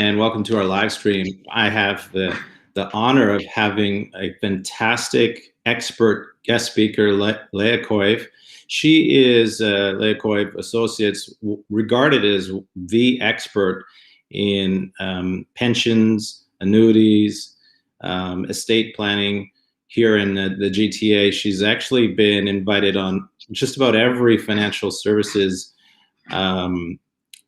and welcome to our live stream. I have the honor of having a fantastic expert guest speaker, Lea Koiv. She is Lea Koiv Associates, regarded as the expert in pensions, annuities, estate planning here in the GTA. She's actually been invited on just about every financial services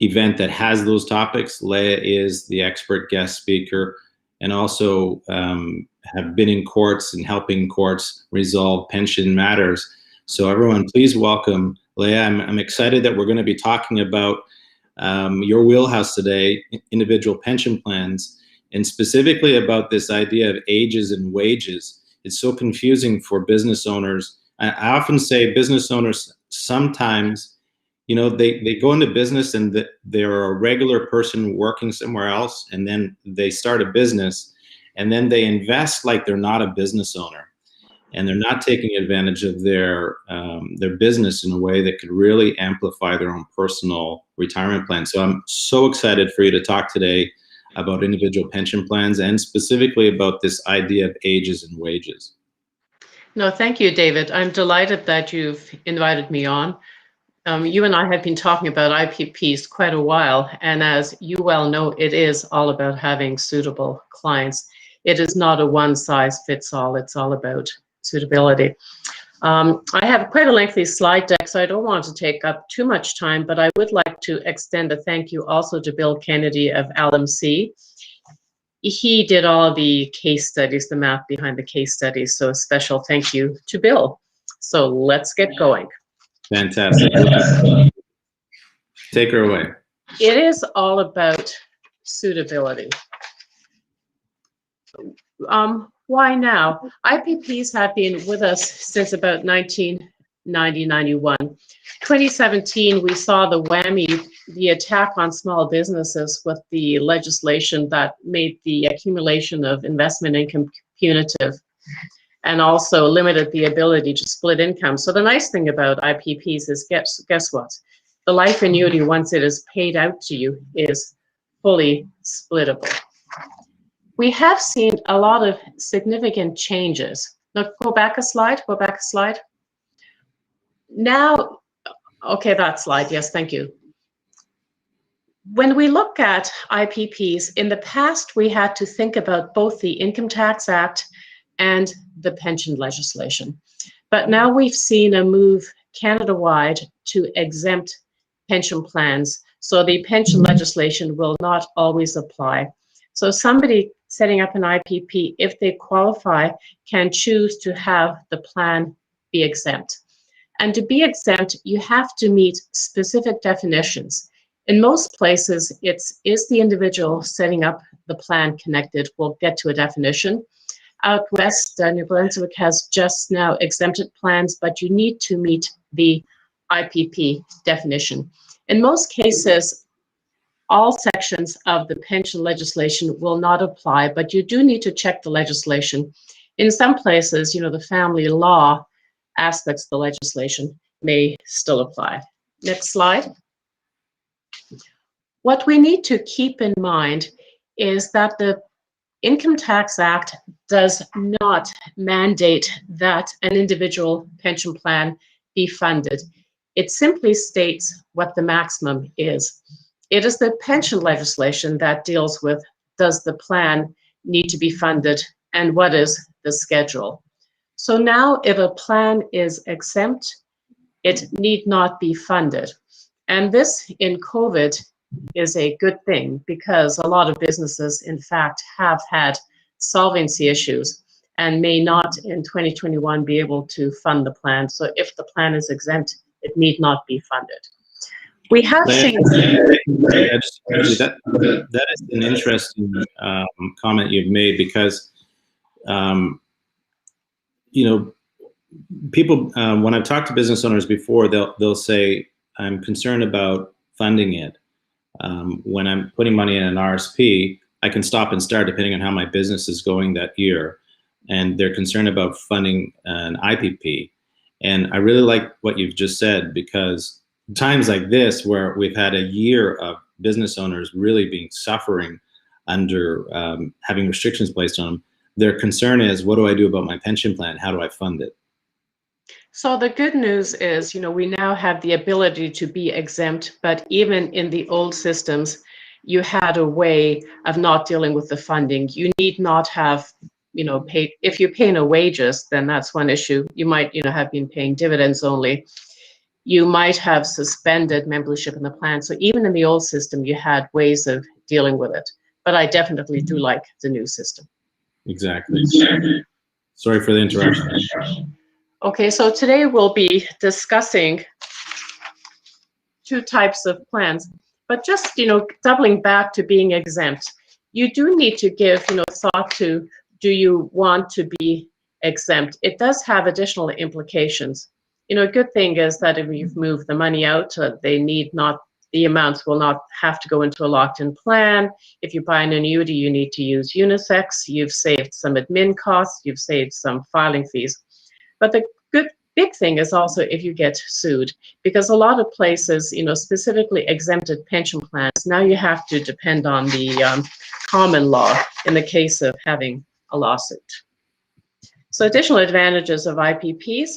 event that has those topics. Lea is the expert guest speaker, and also have been in courts and helping courts resolve pension matters. So everyone, please welcome Lea. I'm excited that we're going to be talking about your wheelhouse today, individual pension plans, and specifically about this idea of ages and wages. It's so confusing for business owners. I often say business owners sometimes, you know, they go into business and they're a regular person working somewhere else, and then they start a business, and then they invest like they're not a business owner, and they're not taking advantage of their business in a way that could really amplify their own personal retirement plan. So I'm so excited for you to talk today about individual pension plans, and specifically about this idea of ages and wages. No, thank you, David. I'm delighted that you've invited me on. You and I have been talking about IPPs quite a while, and as you well know, it is all about having suitable clients. It is not a one-size-fits-all. It's all about suitability. I have quite a lengthy slide deck, so I don't want to take up too much time, but I would like to extend a thank you also to Bill Kennedy of LMC. He did all the case studies, the math behind the case studies, so a special thank you to Bill. So let's get going. Fantastic. Take her away. It is all about suitability. Why now? IPPs have been with us since about 1990-91. 2017, we saw the whammy, the attack on small businesses with the legislation that made the accumulation of investment income punitive, and also limited the ability to split income. So the nice thing about IPPs is, guess what? The life annuity, once it is paid out to you, is fully splittable. We have seen a lot of significant changes. Now, go back a slide. Now, okay, that slide, yes, thank you. When we look at IPPs, in the past, we had to think about both the Income Tax Act and the pension legislation. But now we've seen a move Canada-wide to exempt pension plans, so the pension legislation will not always apply. So somebody setting up an IPP, if they qualify, can choose to have the plan be exempt. And to be exempt, you have to meet specific definitions. In most places, is the individual setting up the plan connected? We'll get to a definition. Out west, New Brunswick has just now exempted plans, but you need to meet the IPP definition. In most cases, all sections of the pension legislation will not apply, but you do need to check the legislation. In some places, you know, the family law aspects of the legislation may still apply. Next slide. What we need to keep in mind is that the Income Tax Act does not mandate that an individual pension plan be funded. It simply states what the maximum is. It is the pension legislation that deals with, does the plan need to be funded, and what is the schedule? So now if a plan is exempt, it need not be funded. And this in COVID is a good thing, because a lot of businesses, in fact, have had solvency issues and may not in 2021 be able to fund the plan. So if the plan is exempt, it need not be funded. We have seen that is an interesting comment you've made, because you know, people when I've talked to business owners before, they'll say, I'm concerned about funding it. When I'm putting money in an RSP, I can stop and start depending on how my business is going that year, and they're concerned about funding an IPP. And I really like what you've just said, because times like this, where we've had a year of business owners really being suffering under having restrictions placed on them. Their concern is, what do I do about my pension plan? How do I fund it? So the good news is, we now have the ability to be exempt, but even in the old systems, you had a way of not dealing with the funding. You need not have, pay. If you're paying a wages, then that's one issue. You might, have been paying dividends only. You might have suspended membership in the plan. So even in the old system, you had ways of dealing with it. But I definitely do like the new system. Exactly. Sorry for the interruption. Okay, so today we'll be discussing two types of plans, but just, doubling back to being exempt, you do need to give, thought to, do you want to be exempt? It does have additional implications. A good thing is that if you've moved the money out, the amounts will not have to go into a locked-in plan. If you buy an annuity, you need to use unisex. You've saved some admin costs. You've saved some filing fees. But the big thing is also if you get sued, because a lot of places, specifically exempted pension plans, now you have to depend on the common law in the case of having a lawsuit. So additional advantages of IPPs,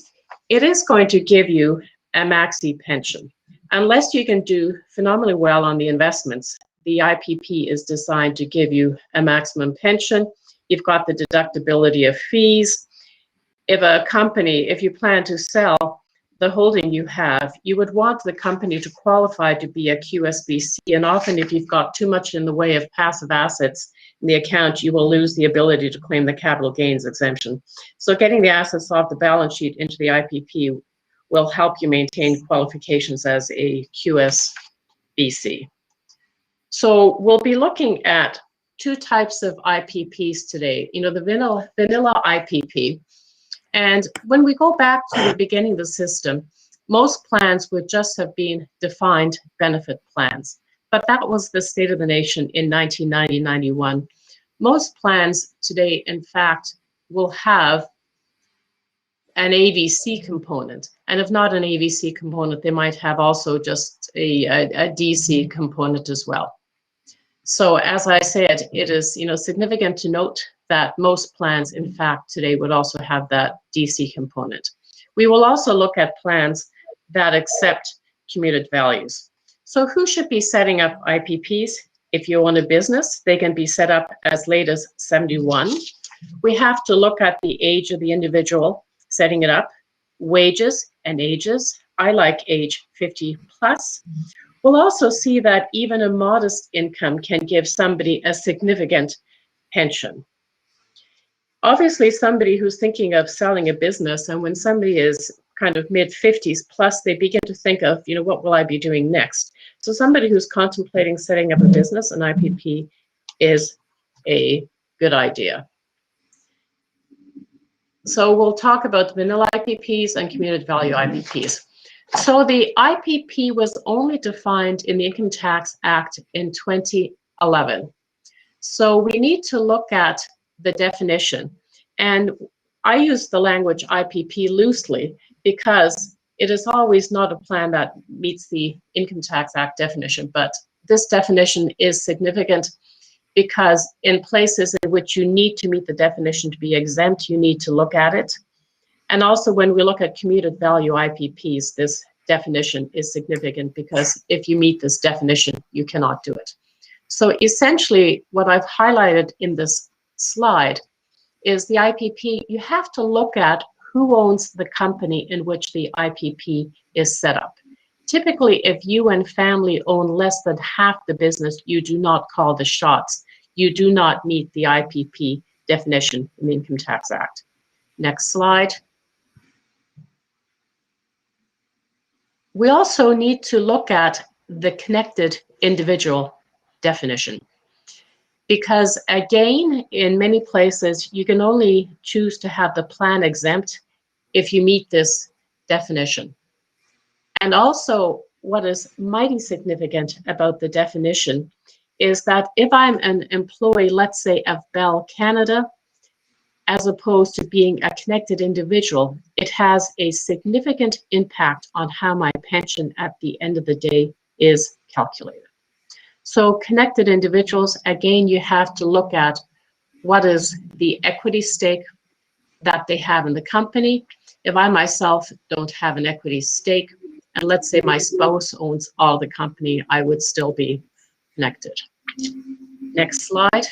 it is going to give you a maxi pension. Unless you can do phenomenally well on the investments, the IPP is designed to give you a maximum pension. You've got the deductibility of fees. If you plan to sell the holding you have, you would want the company to qualify to be a QSBC. And often if you've got too much in the way of passive assets in the account, you will lose the ability to claim the capital gains exemption. So getting the assets off the balance sheet into the IPP will help you maintain qualifications as a QSBC. So we'll be looking at two types of IPPs today. The vanilla IPP. And when we go back to the beginning of the system, most plans would just have been defined benefit plans. But that was the state of the nation in 1990-91. Most plans today, in fact, will have an AVC component. And if not an AVC component, they might have also just a DC component as well. So as I said, it is significant to note that most plans, in fact, today would also have that DC component. We will also look at plans that accept commuted values. So who should be setting up IPPs? If you own a business, they can be set up as late as 71. We have to look at the age of the individual setting it up, wages and ages. I like age 50 plus. We'll also see that even a modest income can give somebody a significant pension. Obviously, somebody who's thinking of selling a business, and when somebody is kind of mid-50s plus, they begin to think of, what will I be doing next? So somebody who's contemplating setting up a business, an IPP, is a good idea. So we'll talk about vanilla IPPs and commuted value IPPs. So the IPP was only defined in the Income Tax Act in 2011. So we need to look at the definition. And I use the language IPP loosely because it is always not a plan that meets the Income Tax Act definition, but this definition is significant because in places in which you need to meet the definition to be exempt, you need to look at it. And also when we look at commuted value IPPs, this definition is significant because if you meet this definition, you cannot do it. So essentially what I've highlighted in this slide is the IPP. You have to look at who owns the company in which the IPP is set up. Typically, if you and family own less than half the business, you do not call the shots. You do not meet the IPP definition in the Income Tax Act. Next slide. We also need to look at the connected individual definition. Because again, in many places, you can only choose to have the plan exempt if you meet this definition. And also, what is mighty significant about the definition is that if I'm an employee, let's say of Bell Canada, as opposed to being a connected individual, it has a significant impact on how my pension at the end of the day is calculated. So connected individuals, again, you have to look at what is the equity stake that they have in the company. If I myself don't have an equity stake, and let's say my spouse owns all the company, I would still be connected. Next slide.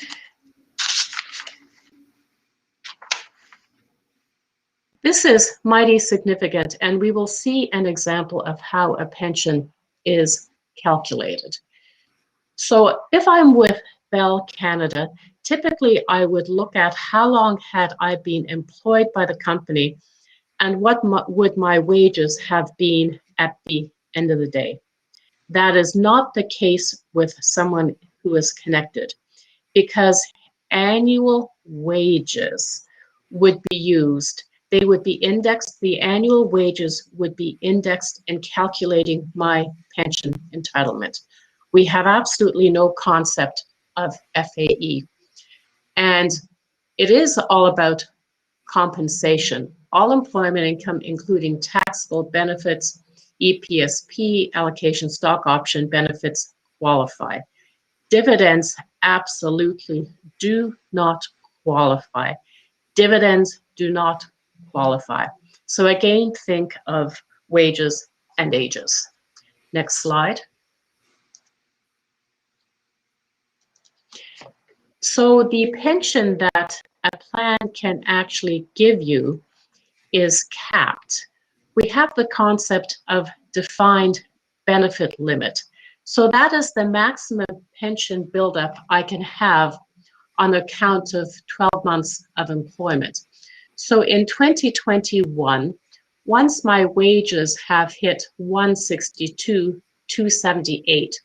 This is mighty significant, and we will see an example of how a pension is calculated. So if I'm with Bell Canada, typically I would look at how long had I been employed by the company and what would my wages have been at the end of the day. That is not the case with someone who is connected, because annual wages would be used. They would be indexed, the annual wages would be indexed in calculating my pension entitlement. We have absolutely no concept of FAE. And it is all about compensation. All employment income, including taxable benefits, EPSP, allocation stock option benefits qualify. Dividends absolutely do not qualify. Dividends do not qualify. So again, think of wages and ages. Next slide. So the pension that a plan can actually give you is capped. We have the concept of defined benefit limit. So that is the maximum pension buildup I can have on account of 12 months of employment. So in 2021, once my wages have hit 162,278,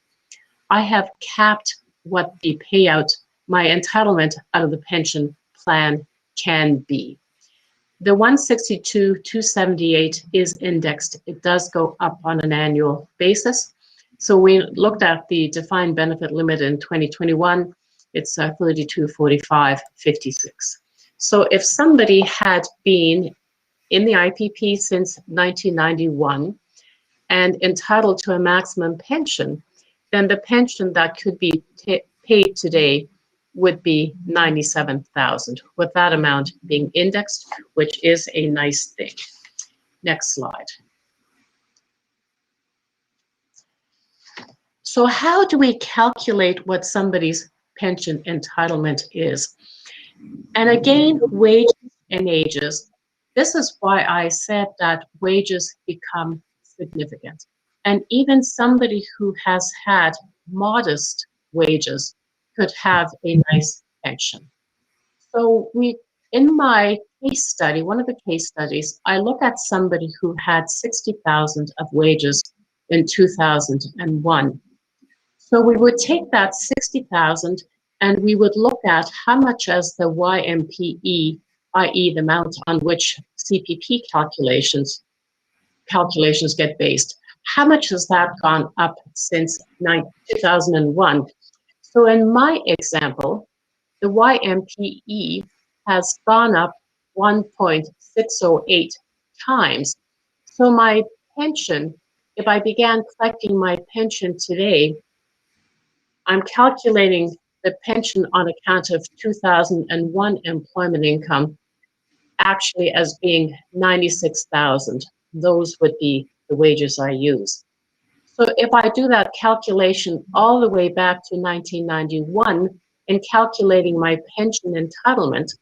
I have capped what the payout, my entitlement out of the pension plan can be. The 162,278 is indexed. It does go up on an annual basis. So we looked at the defined benefit limit in 2021. It's 3245.56. So if somebody had been in the IPP since 1991 and entitled to a maximum pension, then the pension that could be paid today would be 97,000, with that amount being indexed, which is a nice thing. Next slide. So how do we calculate what somebody's pension entitlement is? And again, wages and ages. This is why I said that wages become significant. And even somebody who has had modest wages could have a nice pension. So in my case study, one of the case studies, I look at somebody who had 60,000 of wages in 2001. So we would take that 60,000 and we would look at how much as the YMPE, i.e. the amount on which CPP calculations get based, how much has that gone up since 2001? So in my example, the YMPE has gone up 1.608 times. So my pension, if I began collecting my pension today, I'm calculating the pension on account of 2001 employment income actually as being 96,000. Those would be the wages I use. So if I do that calculation all the way back to 1991 and calculating my pension entitlement,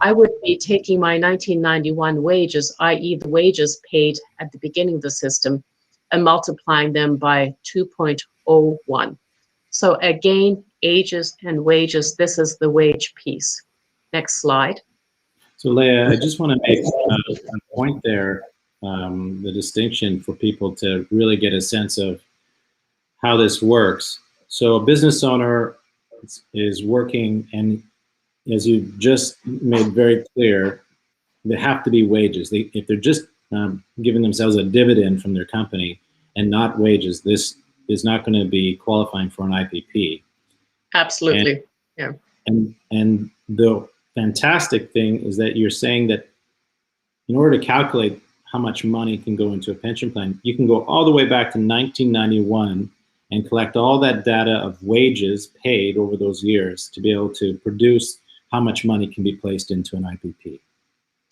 I would be taking my 1991 wages, i.e. the wages paid at the beginning of the system, and multiplying them by 2.01. So again, ages and wages, this is the wage piece. Next slide. So Lea, I just want to make a point there, the distinction for people to really get a sense of how this works. So a business owner is working, and as you just made very clear, they have to be wages. If they're just giving themselves a dividend from their company and not wages, this is not going to be qualifying for an IPP. Absolutely, yeah. And the fantastic thing is that you're saying that in order to calculate how much money can go into a pension plan, you can go all the way back to 1991 and collect all that data of wages paid over those years to be able to produce how much money can be placed into an IPP.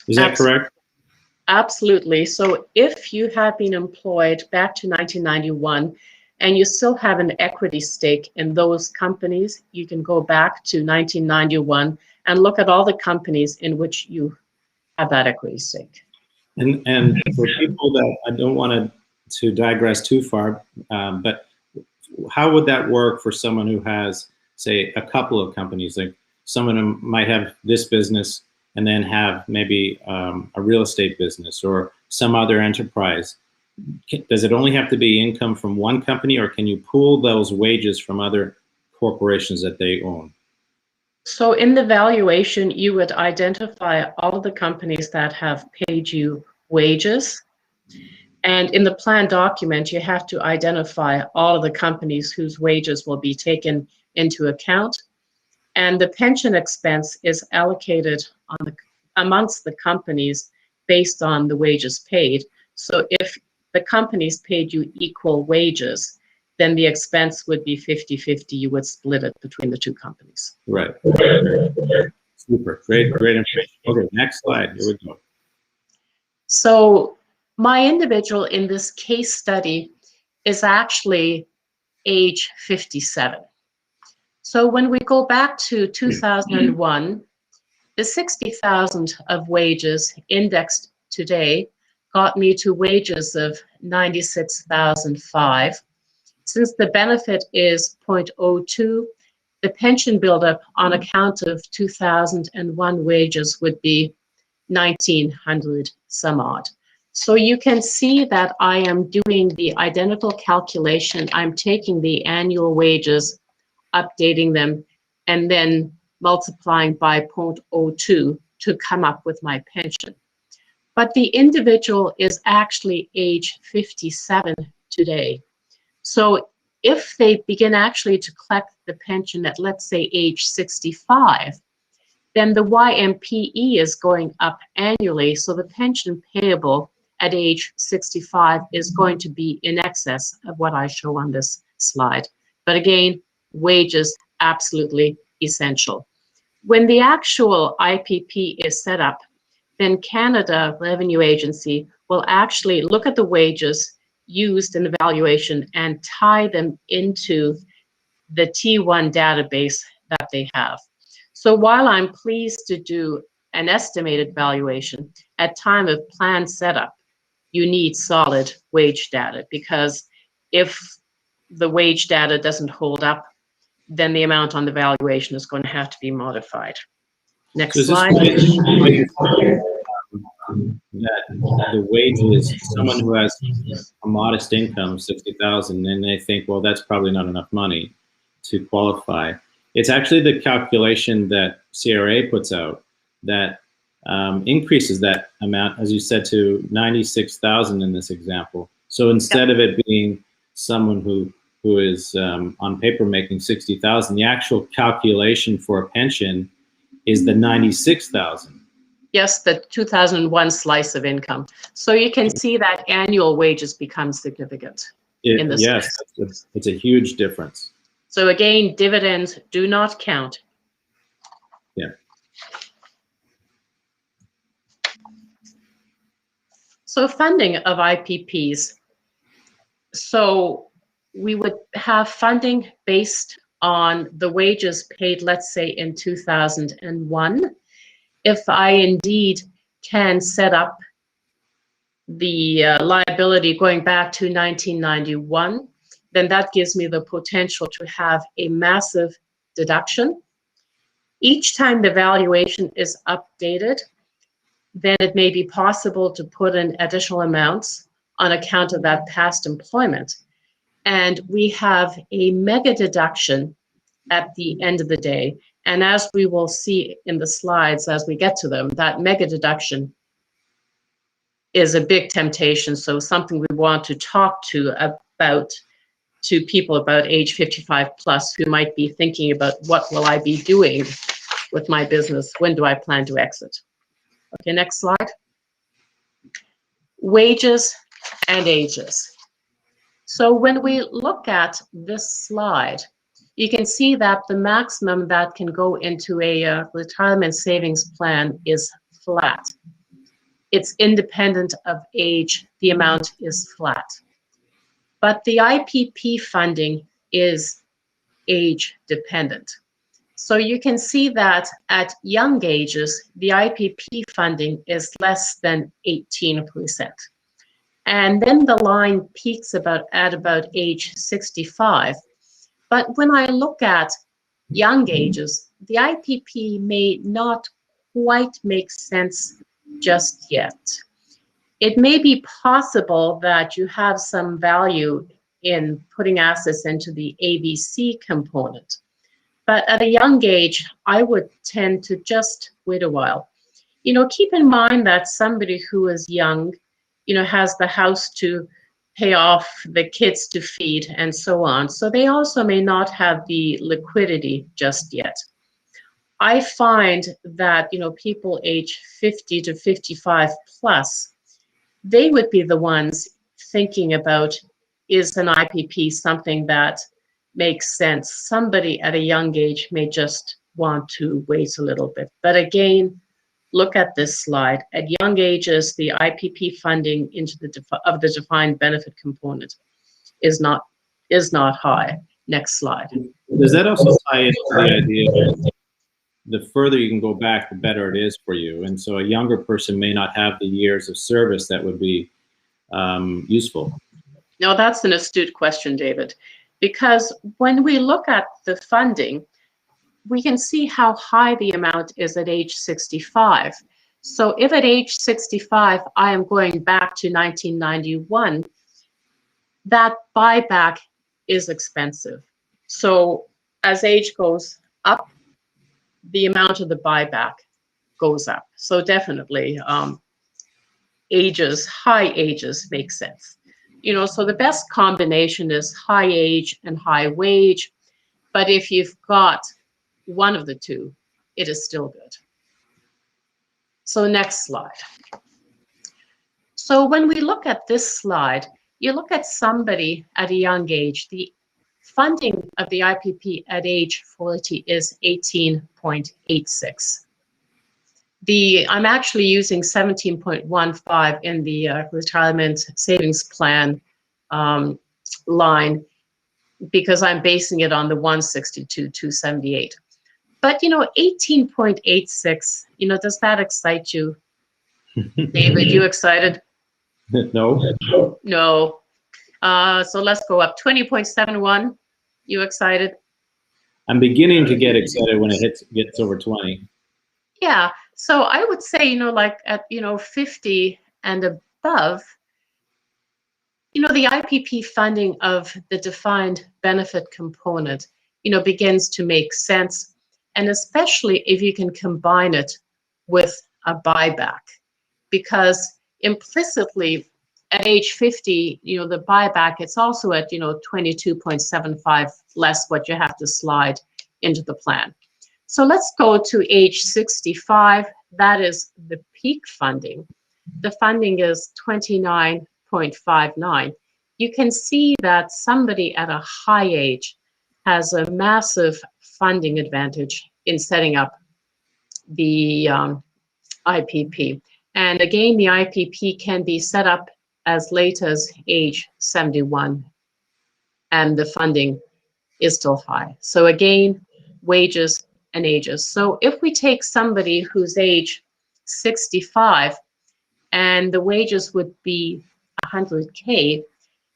Is that correct? Absolutely. So if you have been employed back to 1991 and you still have an equity stake in those companies, you can go back to 1991 and look at all the companies in which you have that equity stake. And for people that, I don't want to digress too far, but how would that work for someone who has, say, a couple of companies? Like someone who might have this business and then have maybe a real estate business or some other enterprise. Does it only have to be income from one company, or can you pool those wages from other corporations that they own? So in the valuation, you would identify all of the companies that have paid you wages. And in the plan document, you have to identify all of the companies whose wages will be taken into account. And the pension expense is allocated amongst the companies based on the wages paid. So if the companies paid you equal wages, then the expense would be 50-50. You would split it between the two companies. Right. Super. Great information. Okay, next slide. Here we go. So my individual in this case study is actually age 57. So when we go back to 2001, the 60,000 of wages indexed today got me to wages of 96,005. Since the benefit is 0.02, the pension buildup on account of 2001 wages would be 1,900 some odd. So you can see that I am doing the identical calculation. I'm taking the annual wages, updating them, and then multiplying by 0.02 to come up with my pension. But the individual is actually age 57 today. So if they begin actually to collect the pension at, let's say, age 65, then the YMPE is going up annually. So the pension payable at age 65 is going to be in excess of what I show on this slide. But again, wages absolutely essential. When the actual IPP is set up, then Canada Revenue Agency will actually look at the wages used in the valuation and tie them into the T1 database that they have. So while I'm pleased to do an estimated valuation, at time of plan setup, you need solid wage data, because if the wage data doesn't hold up, then the amount on the valuation is going to have to be modified. Next slide. That the wages, someone who has a modest income, 60,000, and they think, well, that's probably not enough money to qualify. It's actually the calculation that CRA puts out that increases that amount, as you said, to 96,000 in this example. So instead of it being someone who is on paper making 60,000, the actual calculation for a pension is the 96,000. Yes, the 2001 slice of income. So you can see that annual wages become significant in this Yes, case. it's a huge difference. So again, dividends do not count. Yeah. So funding of IPPs. So we would have funding based on the wages paid, let's say, in 2001. If I indeed can set up the liability going back to 1991, then that gives me the potential to have a massive deduction. Each time the valuation is updated, then it may be possible to put in additional amounts on account of that past employment. And we have a mega deduction at the end of the day. And as we will see in the slides as we get to them, that mega deduction is a big temptation. So something we want to talk to people about age 55 plus who might be thinking about, what will I be doing with my business? When do I plan to exit? Okay, next slide. Wages and ages. So when we look at this slide, you can see that the maximum that can go into a retirement savings plan is flat. It's independent of age, the amount is flat. But the IPP funding is age dependent. So you can see that at young ages, the IPP funding is less than 18%. And then the line peaks at about age 65. But when I look at young ages, the IPP may not quite make sense just yet. It may be possible that you have some value in putting assets into the ABC component. But at a young age, I would tend to just wait a while. Keep in mind that somebody who is young, has the house to pay off, the kids to feed, and so on. So they also may not have the liquidity just yet. I find that, people age 50 to 55 plus, they would be the ones thinking about, is an IPP something that makes sense? Somebody at a young age may just want to wait a little bit. But again, look at this slide. At young ages, the IPP funding into the defined benefit component is not high. Next slide. Does that also tie into the idea that the further you can go back, the better it is for you? And so a younger person may not have the years of service that would be useful. No, that's an astute question, David, because when we look at the funding, we can see how high the amount is at age 65. So if at age 65, I am going back to 1991, that buyback is expensive. So as age goes up, the amount of the buyback goes up. So definitely high ages make sense. So the best combination is high age and high wage. But if you've got one of the two, it is still good. So next slide. So when we look at this slide, you look at somebody at a young age, the funding of the IPP at age 40 is 18.86. I'm actually using 17.15 in the retirement savings plan line because I'm basing it on the 162,278. But 18.86, does that excite you? David, you excited? No. No. So let's go up. 20.71, you excited? I'm beginning to get excited when it gets over 20. Yeah. So I would say, like at 50 and above, the IPP funding of the defined benefit component, begins to make sense. And especially if you can combine it with a buyback, because implicitly at age 50, the buyback, it's also at, 22.75 less what you have to slide into the plan. So let's go to age 65. That is the peak funding. The funding is 29.59. You can see that somebody at a high age has a massive funding advantage in setting up the IPP. And again, the IPP can be set up as late as age 71, and the funding is still high. So again, wages and ages. So if we take somebody who's age 65 and the wages would be 100K,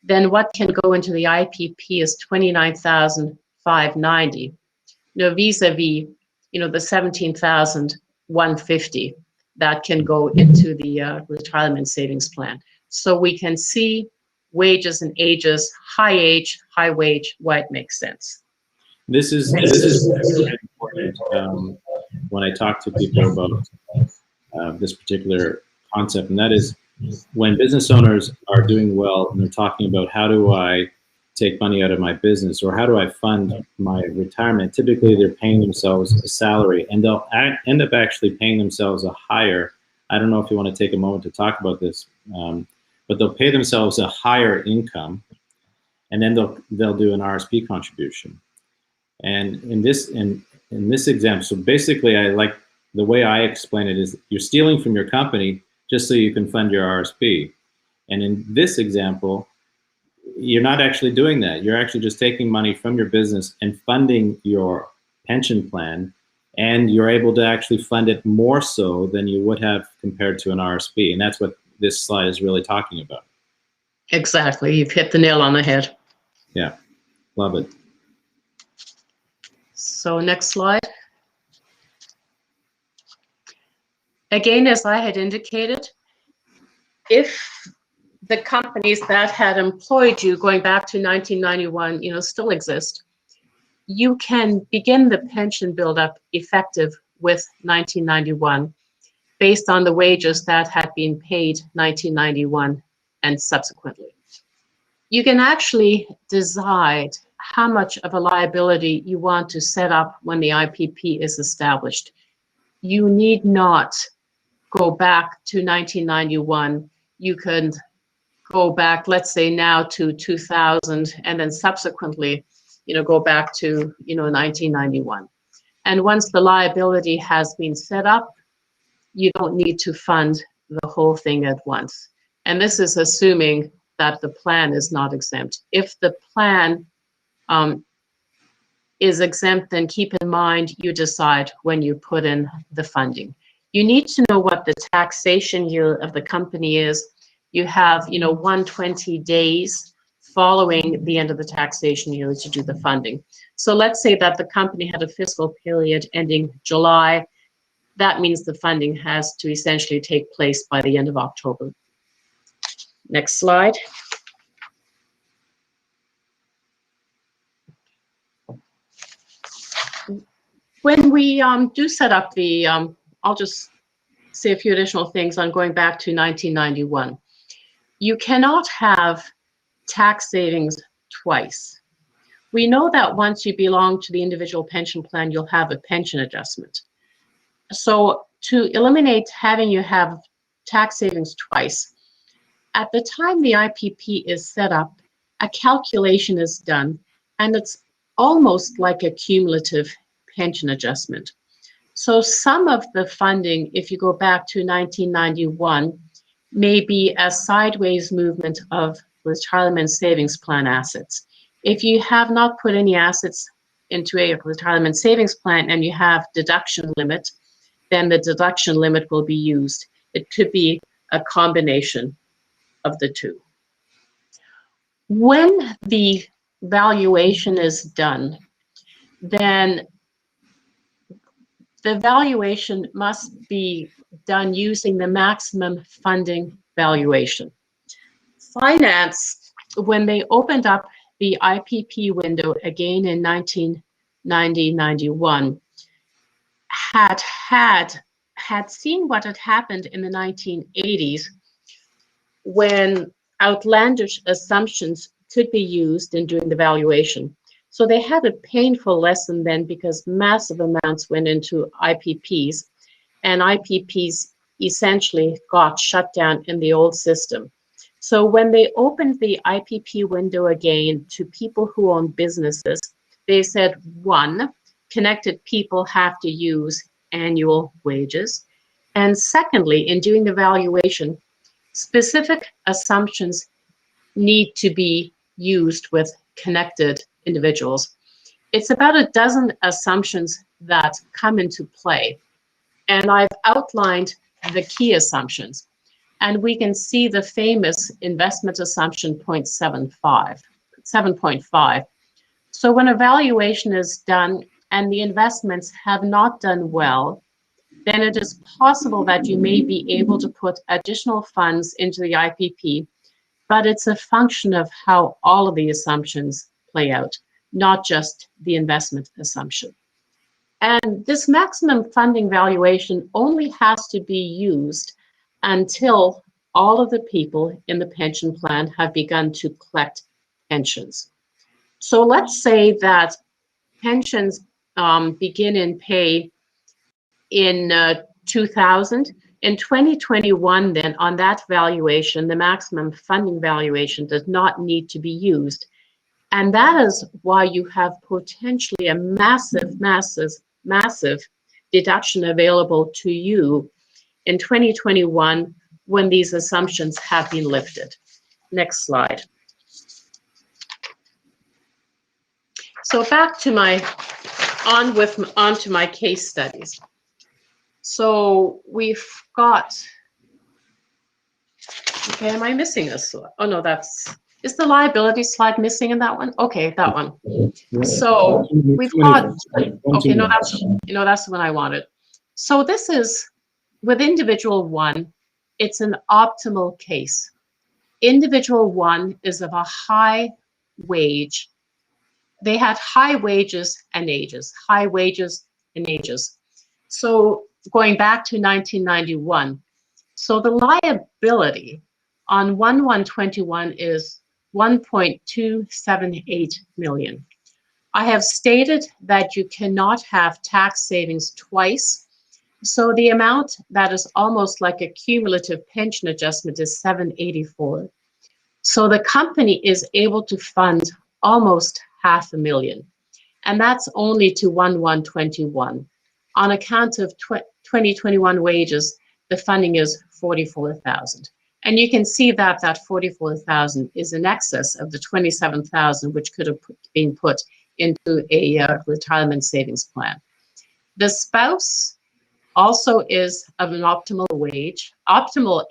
then what can go into the IPP is 29,590. Vis-a-vis, the 17,150 that can go into the retirement savings plan. So we can see wages and ages, high age, high wage, why it makes sense. This is very important when I talk to people about this particular concept, and that is when business owners are doing well and they're talking about how do I take money out of my business or how do I fund my retirement, typically they're paying themselves a salary, and they'll end up actually paying themselves a higher, I don't know if you want to take a moment to talk about this, but they'll pay themselves a higher income and then they'll do an RSP contribution. And in this example, so basically, the way I explain it is you're stealing from your company just so you can fund your RSP. And in this example, you're not actually doing that. You're actually just taking money from your business and funding your pension plan, and you're able to actually fund it more so than you would have compared to an RSP. And that's what this slide is really talking about. Exactly. You've hit the nail on the head. Yeah, love it. So next slide. Again, as I had indicated, if the companies that had employed you going back to 1991, still exist, you can begin the pension buildup effective with 1991 based on the wages that had been paid 1991 and subsequently. You can actually decide how much of a liability you want to set up when the IPP is established. You need not go back to 1991. You can go back, let's say now to 2000, and then subsequently, go back to, 1991. And once the liability has been set up, you don't need to fund the whole thing at once. And this is assuming that the plan is not exempt. If the plan is exempt, then keep in mind you decide when you put in the funding. You need to know what the taxation year of the company is. You have, 120 days following the end of the taxation year to do the funding. So let's say that the company had a fiscal period ending July. That means the funding has to essentially take place by the end of October. Next slide. When we do set up the, I'll just say a few additional things on going back to 1991. You cannot have tax savings twice. We know that once you belong to the individual pension plan, you'll have a pension adjustment. So to eliminate having you have tax savings twice, at the time the IPP is set up, a calculation is done, and it's almost like a cumulative pension adjustment. So some of the funding, if you go back to 1991, may be a sideways movement of retirement savings plan assets. If you have not put any assets into a retirement savings plan and you have deduction limit, then the deduction limit will be used. It could be a combination of the two. When the valuation is done, then the valuation must be done using the maximum funding valuation. Finance, when they opened up the IPP window again in 1990-91, had seen what had happened in the 1980s when outlandish assumptions could be used in doing the valuation. So they had a painful lesson then because massive amounts went into IPPs, and IPPs essentially got shut down in the old system. So when they opened the IPP window again to people who own businesses, they said, one, connected people have to use annual wages. And secondly, in doing the valuation, specific assumptions need to be used with connected individuals. It's about a dozen assumptions that come into play. And I've outlined the key assumptions. And we can see the famous investment assumption 7.5. So when a valuation is done and the investments have not done well, then it is possible that you may be able to put additional funds into the IPP, but it's a function of how all of the assumptions play out, not just the investment assumption. And this maximum funding valuation only has to be used until all of the people in the pension plan have begun to collect pensions. So let's say that pensions begin in pay in 2000. In 2021, then, on that valuation, the maximum funding valuation does not need to be used. And that is why you have potentially a massive, massive, massive deduction available to you in 2021 when these assumptions have been lifted. Next slide. So back to my, on to my case studies. So we've got, okay, am I missing a slide? Oh no, is the liability slide missing in that one? Okay, that one. So we've got, okay, no, that's the one I wanted. So this is, with individual one, it's an optimal case. Individual one is of a high wage. They had high wages and ages, high wages and ages. So going back to 1991, so the liability on 1/1/21 is 1.278 million. I have stated that you cannot have tax savings twice. So the amount that is almost like a cumulative pension adjustment is 784. So the company is able to fund almost $500,000. And that's only to 1/1/21. On account of 2021 wages, the funding is 44,000. And you can see that that 44,000 is in excess of the 27,000, which could have been put into a retirement savings plan. The spouse also is of an optimal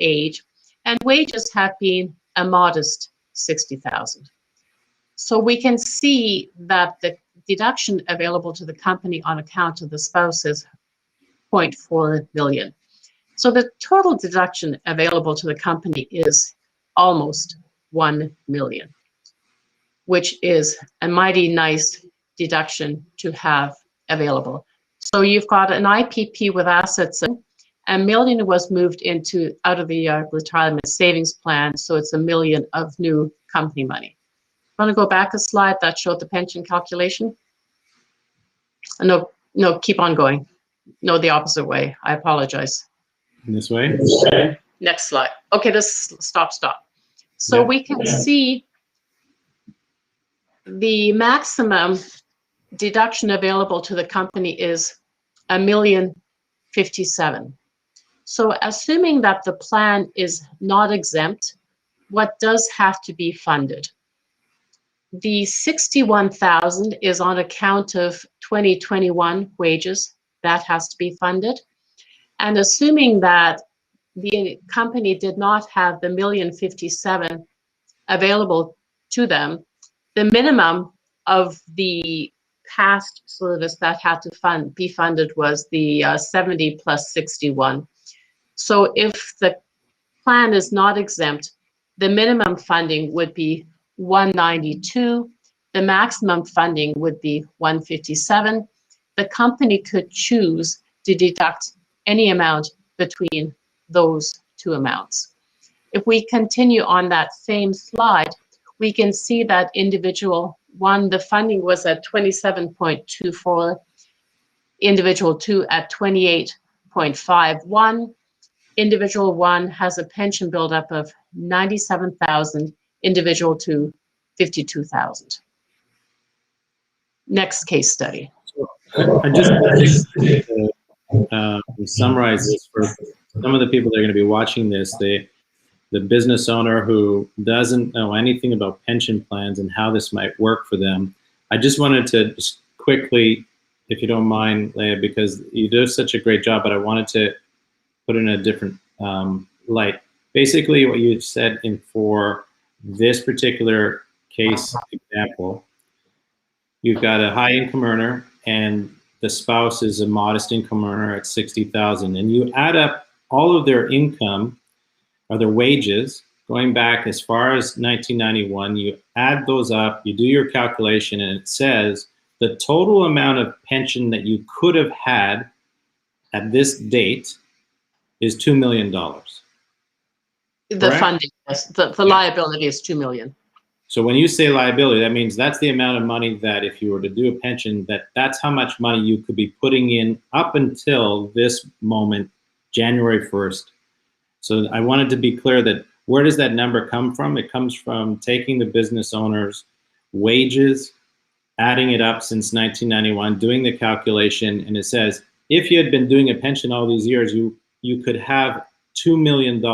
age, and wages have been a modest 60,000. So we can see that the deduction available to the company on account of the spouse is 0.4 million. So the total deduction available to the company is almost 1 million, which is a mighty nice deduction to have available. So you've got an IPP with assets, $1 million was moved out of the retirement savings plan, so it's $1 million of new company money. Want to go back a slide that showed the pension calculation? No, keep on going. No, the opposite way. I apologize. This way? Next slide. Okay, this stop. So we can see the maximum deduction available to the company is $1,057,000. So assuming that the plan is not exempt, what does have to be funded? The 61,000 is on account of 2021 wages. That has to be funded. And assuming that the company did not have the $1,057,000 available to them, the minimum of the past service that had to be funded was the 70 plus 61. So if the plan is not exempt, the minimum funding would be 192. The maximum funding would be 157. The company could choose to deduct any amount between those two amounts. If we continue on that same slide, we can see that individual one, the funding was at 27.24, individual two at 28.51. Individual one has a pension buildup of 97,000, individual two, 52,000. Next case study. I just summarize this for some of the people that are going to be watching this. The business owner who doesn't know anything about pension plans and how this might work for them. I just wanted to just quickly, if you don't mind, Lea, because you do such a great job, but I wanted to put in a different light. Basically, what you said for this particular case example, you've got a high income earner and the spouse is a modest income earner at 60,000, and you add up all of their income or their wages going back as far as 1991. You add those up, you do your calculation, and it says the total amount of pension that you could have had at this date is $2 million. The funding, yes, the liability is $2 million. So when you say liability, that means that's the amount of money that if you were to do a pension, that's how much money you could be putting in up until this moment, January 1st. So I wanted to be clear that where does that number come from? It comes from taking the business owner's wages, adding it up since 1991, doing the calculation, and it says, if you had been doing a pension all these years, you could have $2 million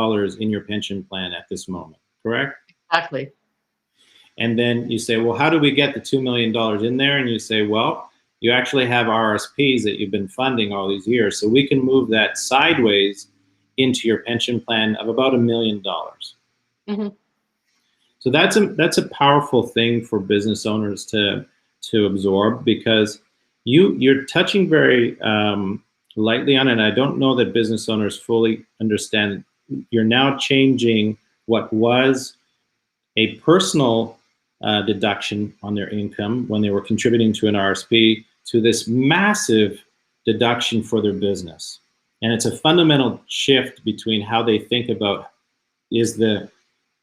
in your pension plan at this moment, correct? Exactly. And then you say, well, how do we get the $2 million in there? And you say, well, you actually have RSPs that you've been funding all these years. So we can move that sideways into your pension plan of about $1 million. Mm-hmm. So that's a powerful thing for business owners to absorb, because you're touching very lightly on it. I don't know that business owners fully understand. You're now changing what was a personal deduction on their income when they were contributing to an RSP to this massive deduction for their business. And it's a fundamental shift between how they think about, is the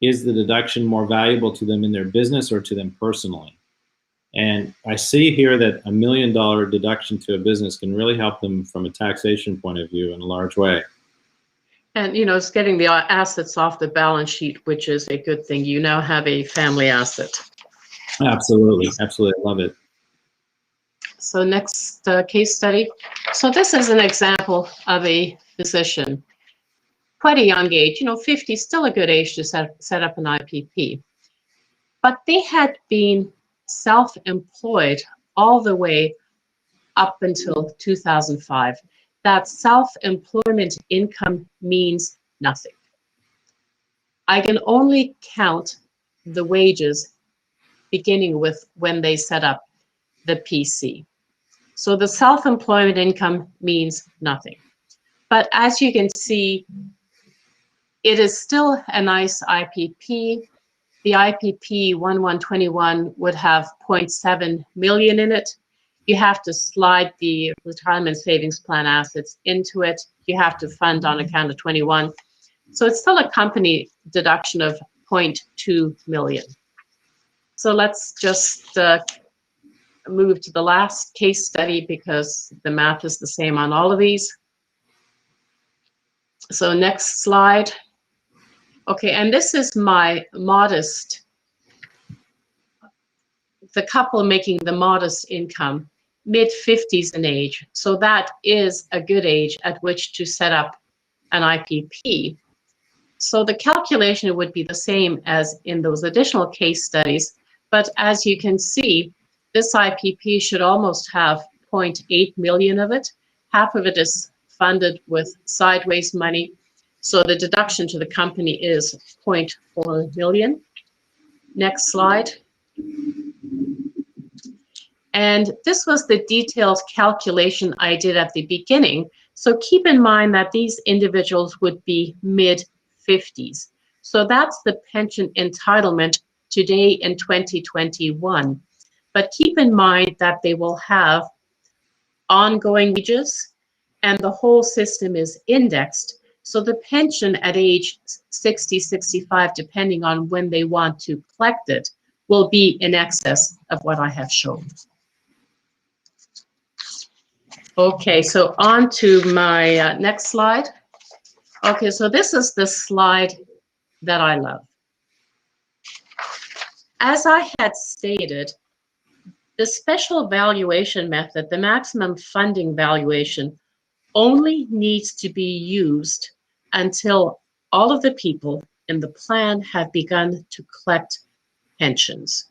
deduction more valuable to them in their business or to them personally? And I see here that $1 million deduction to a business can really help them from a taxation point of view in a large way. And, you know, it's getting the assets off the balance sheet, which is a good thing. You now have a family asset. Absolutely. Absolutely. I love it. So next case study. So this is an example of a physician, quite a young age, you know, 50, still a good age to set up an IPP. But they had been self-employed all the way up until 2005. That self-employment income means nothing. I can only count the wages beginning with when they set up the PC. So the self-employment income means nothing. But as you can see, it is still a nice IPP. The IPP 1121 would have 0.7 million in it. You have to slide the retirement savings plan assets into it. You have to fund on account of 21. So it's still a company deduction of 0.2 million. So let's just move to the last case study, because the math is the same on all of these. So next slide. Okay, and this is my modest, the couple making the modest income, mid-50s in age. So that is a good age at which to set up an IPP. So the calculation would be the same as in those additional case studies, but as you can see, this IPP should almost have 0.8 million of it. Half of it is funded with sideways money. So the deduction to the company is 0.4 million. Next slide. And this was the detailed calculation I did at the beginning. So keep in mind that these individuals would be mid-50s. So that's the pension entitlement today in 2021. But keep in mind that they will have ongoing wages, and the whole system is indexed. So the pension at age 60, 65, depending on when they want to collect it, will be in excess of what I have shown. Okay, so on to my next slide. Okay, so this is the slide that I love. As I had stated, the special valuation method, the maximum funding valuation, only needs to be used until all of the people in the plan have begun to collect pensions.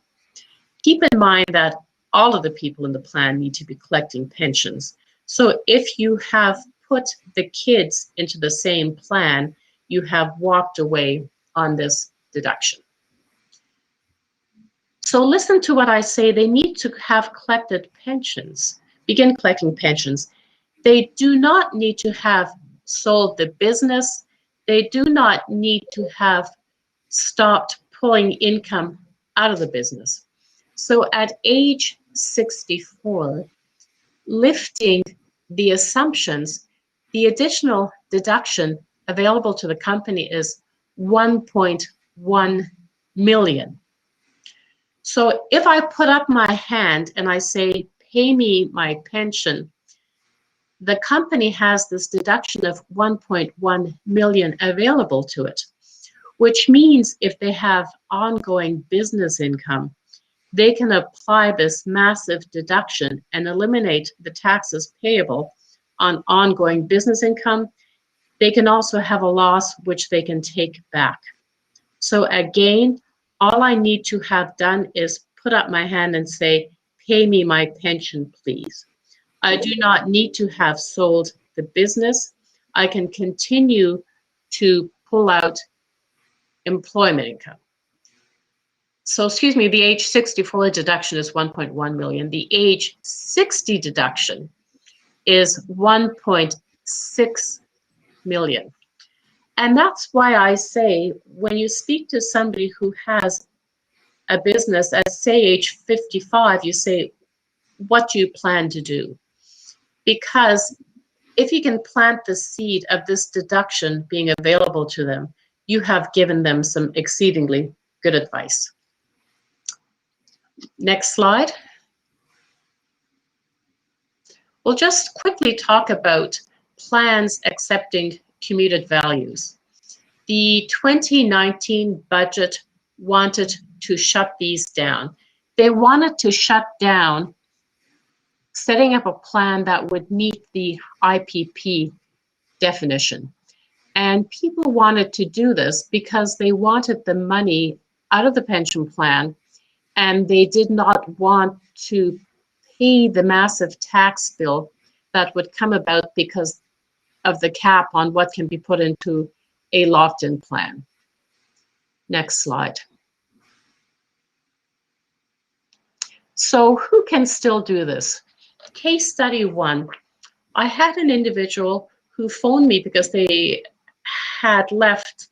Keep in mind that all of the people in the plan need to be collecting pensions. So if you have put the kids into the same plan, you have walked away on this deduction. So listen to what I say. They need to have collected pensions, begin collecting pensions. They do not need to have sold the business. They do not need to have stopped pulling income out of the business. So at age 64, lifting the assumptions, the additional deduction available to the company is 1.1 million. So if I put up my hand and I say, pay me my pension, the company has this deduction of 1.1 million available to it, which means if they have ongoing business income, they can apply this massive deduction and eliminate the taxes payable on ongoing business income. They can also have a loss which they can take back. So again, all I need to have done is put up my hand and say, pay me my pension, please. I do not need to have sold the business. I can continue to pull out employment income. So, excuse me, the age 64 deduction is 1.1 million. The age 60 deduction is 1.6 million. And that's why I say, when you speak to somebody who has a business at, say, age 55, you say, what do you plan to do? Because if you can plant the seed of this deduction being available to them, you have given them some exceedingly good advice. Next slide. We'll just quickly talk about plans accepting commuted values. The 2019 budget wanted to shut these down. They wanted to shut down setting up a plan that would meet the IPP definition. And people wanted to do this because they wanted the money out of the pension plan, and they did not want to pay the massive tax bill that would come about because of the cap on what can be put into a locked-in plan. Next slide. So who can still do this? Case study 1. I had an individual who phoned me because they had left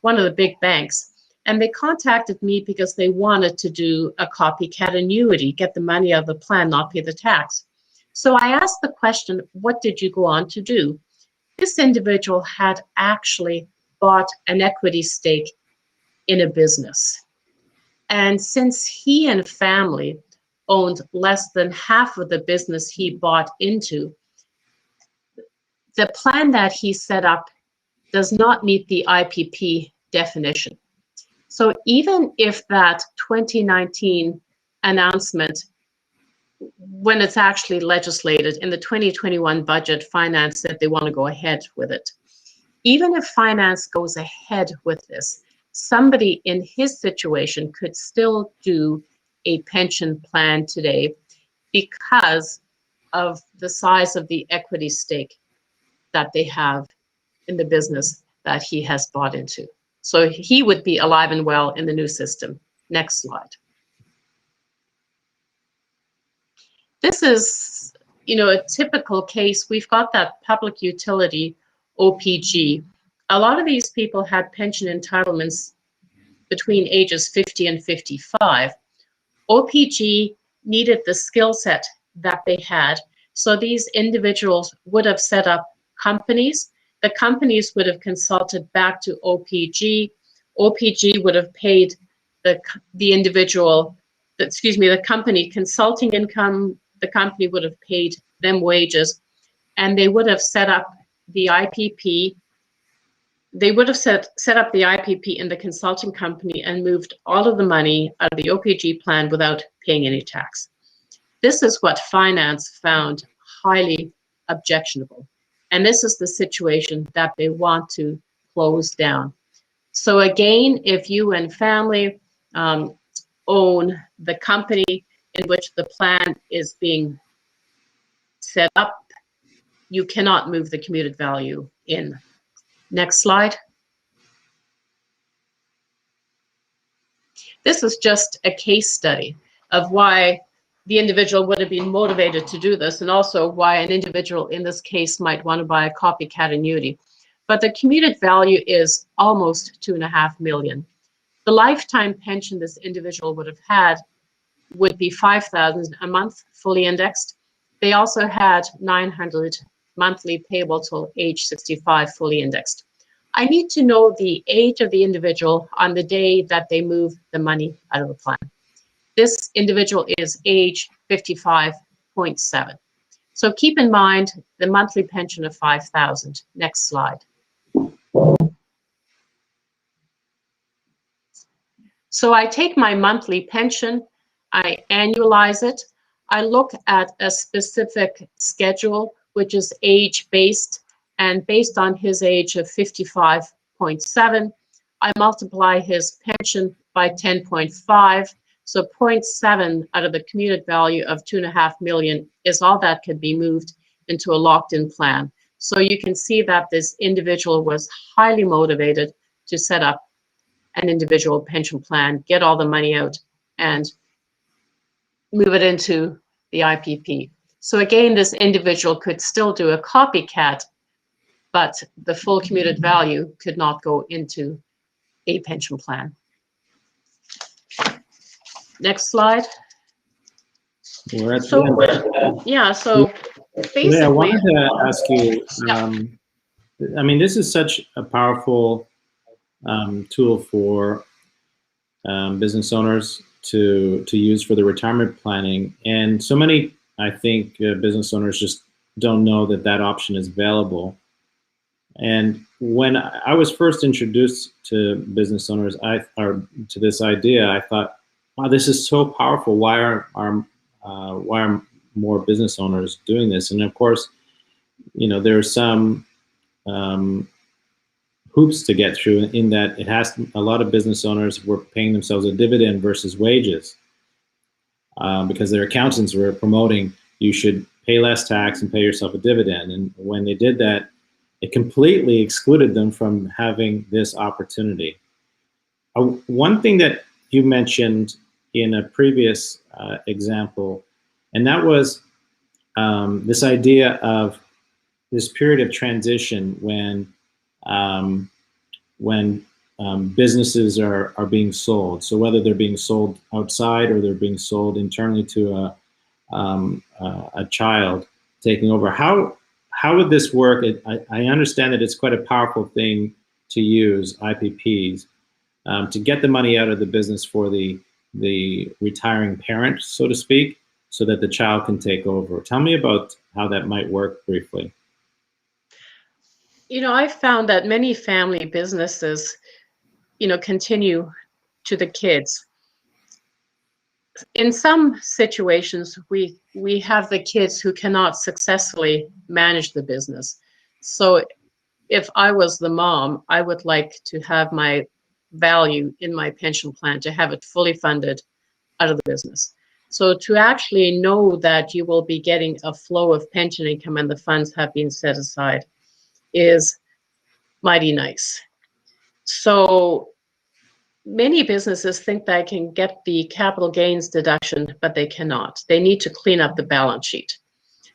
one of the big banks, and they contacted me because they wanted to do a copycat annuity, get the money out of the plan, not pay the tax. So I asked the question, what did you go on to do? This individual had actually bought an equity stake in a business. And since he and family owned less than half of the business he bought into, the plan that he set up does not meet the IPP definition. So even if that 2019 announcement, when it's actually legislated in the 2021 budget, Finance said they want to go ahead with it. Even if Finance goes ahead with this, somebody in his situation could still do a pension plan today because of the size of the equity stake that they have in the business that he has bought into. So he would be alive and well in the new system. Next slide. This is, a typical case. We've got that public utility OPG. A lot of these people had pension entitlements between ages 50 and 55. OPG needed the skill set that they had. So these individuals would have set up companies. The companies would have consulted back to OPG. OPG would have paid the company consulting income. The company would have paid them wages, and they would have set up the IPP. They would have set up the IPP in the consulting company and moved all of the money out of the OPG plan without paying any tax. This is what Finance found highly objectionable. And this is the situation that they want to close down. So again, if you and family own the company in which the plan is being set up, you cannot move the commuted value in. Next slide. This is just a case study of why the individual would have been motivated to do this, and also why an individual in this case might want to buy a copycat annuity. But the commuted value is almost 2.5 million. The lifetime pension this individual would have had would be 5,000 a month, fully indexed. They also had 900 monthly payable till age 65, fully indexed. I need to know the age of the individual on the day that they move the money out of the plan. This individual is age 55.7. So keep in mind the monthly pension of 5,000. Next slide. So I take my monthly pension, I annualize it, I look at a specific schedule, which is age-based, and based on his age of 55.7, I multiply his pension by 10.5, so 0.7 out of the commuted value of 2.5 million is all that could be moved into a locked-in plan. So you can see that this individual was highly motivated to set up an individual pension plan, get all the money out, and move it into the IPP. So again, this individual could still do a copycat, but the full commuted value could not go into a pension plan. Next slide. We're at So, the end. yeah, so basically, Lea, I wanted to ask you, I mean, this is such a powerful tool for business owners to use for the retirement planning. And so many, I think, business owners just don't know that that option is available. And when I was first introduced to business owners, or to this idea, I thought, wow, this is so powerful. Why are more business owners doing this? And of course, you know, there are some hoops to get through in that it has a lot of business owners were paying themselves a dividend versus wages because their accountants were promoting you should pay less tax and pay yourself a dividend. And when they did that, it completely excluded them from having this opportunity. One thing that you mentioned in a previous example, and that was this idea of this period of transition when businesses are being sold. So whether they're being sold outside or they're being sold internally to a child taking over. How would this work? I understand that it's quite a powerful thing to use IPPs to get the money out of the business for the retiring parent, so to speak, so that the child can take over. Tell me about how that might work briefly. you know, I found that many family businesses, you know, continue to the kids. In some situations, we have the kids who cannot successfully manage the business. So if I was the mom, I would like to have my value in my pension plan, to have it fully funded out of the business. So to actually know that you will be getting a flow of pension income and the funds have been set aside is mighty nice. So many businesses think they can get the capital gains deduction, but they cannot. They need to clean up the balance sheet.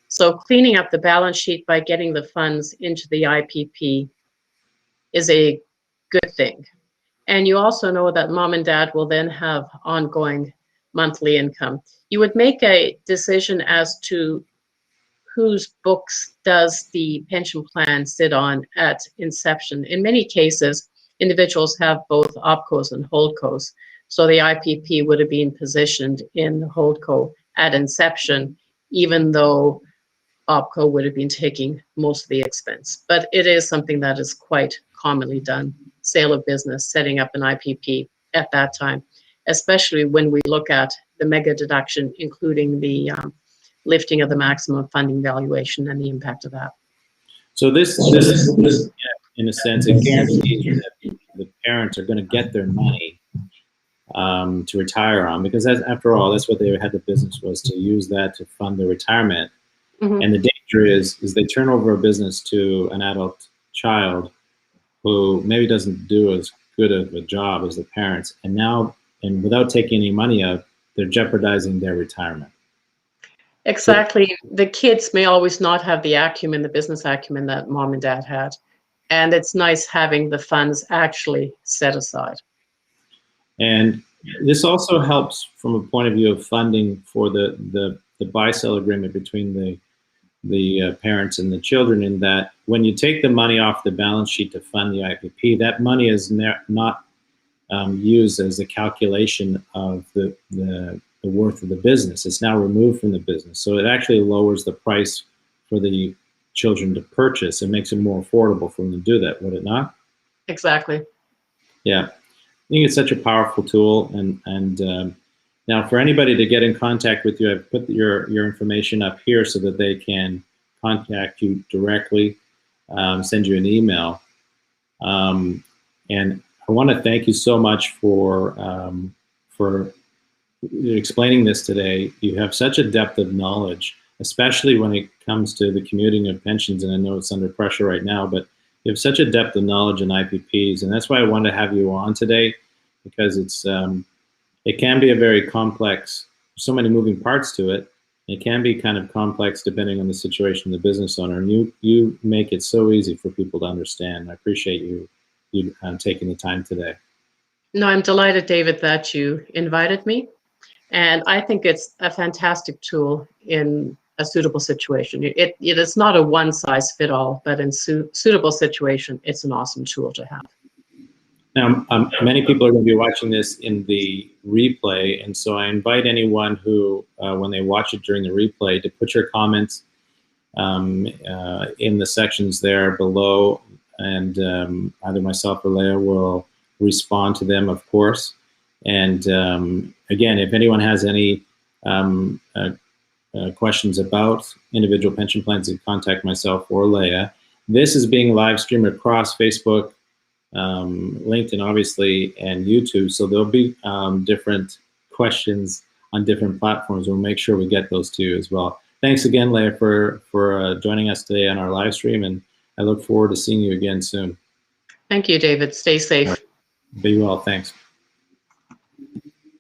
So cleaning up the balance sheet by getting the funds into the IPP is a good thing. And you also know that mom and dad will then have ongoing monthly income. You would make a decision as to whose books does the pension plan sit on at inception. In many cases, individuals have both opcos and holdcos. So the IPP would have been positioned in the holdco at inception, even though opco would have been taking most of the expense. But it is something that is quite commonly done, sale of business, setting up an IPP at that time, especially when we look at the mega deduction, including the lifting of the maximum funding valuation and the impact of that. So this in a sense, it guarantees that the parents are going to get their money to retire on, because after all, that's what they had the business was, to use that to fund their retirement. Mm-hmm. And the danger is they turn over a business to an adult child who maybe doesn't do as good of a job as the parents, and without taking any money out, they're jeopardizing their retirement. Exactly. The kids may always not have the acumen, the business acumen that mom and dad had. And it's nice having the funds actually set aside. And this also helps from a point of view of funding for the buy-sell agreement between the parents and the children, in that when you take the money off the balance sheet to fund the IPP, that money is not used as a calculation of the worth of the business. It's now removed from the business. So it actually lowers the price for the children to purchase. It makes it more affordable for them to do that, would it not? Exactly. Yeah. think it's such a powerful tool. And now, for anybody to get in contact with you, I've put your information up here so that they can contact you directly, send you an email. And I want to thank you so much for explaining this today. You have such a depth of knowledge, especially when it comes to the commuting of pensions. And I know it's under pressure right now, but you have such a depth of knowledge in IPPs. And that's why I wanted to have you on today, because it can be a very complex, so many moving parts to it. It can be kind of complex depending on the situation of the business owner. And you make it so easy for people to understand. I appreciate you taking the time today. No, I'm delighted, David, that you invited me. And I think it's a fantastic tool in a suitable situation. It is not a one-size-fits-all, but in suitable situation, it's an awesome tool to have. Now, many people are going to be watching this in the replay, and so I invite anyone who, when they watch it during the replay, to put your comments in the sections there below, and either myself or Lea will respond to them, of course. And again, if anyone has any questions about individual pension plans, you contact myself or Lea. This is being live streamed across Facebook, LinkedIn, obviously, and YouTube. So there'll be different questions on different platforms. We'll make sure we get those to you as well. Thanks again, Lea, for joining us today on our live stream, and I look forward to seeing you again soon. Thank you, David. Stay safe. Be well. Thanks.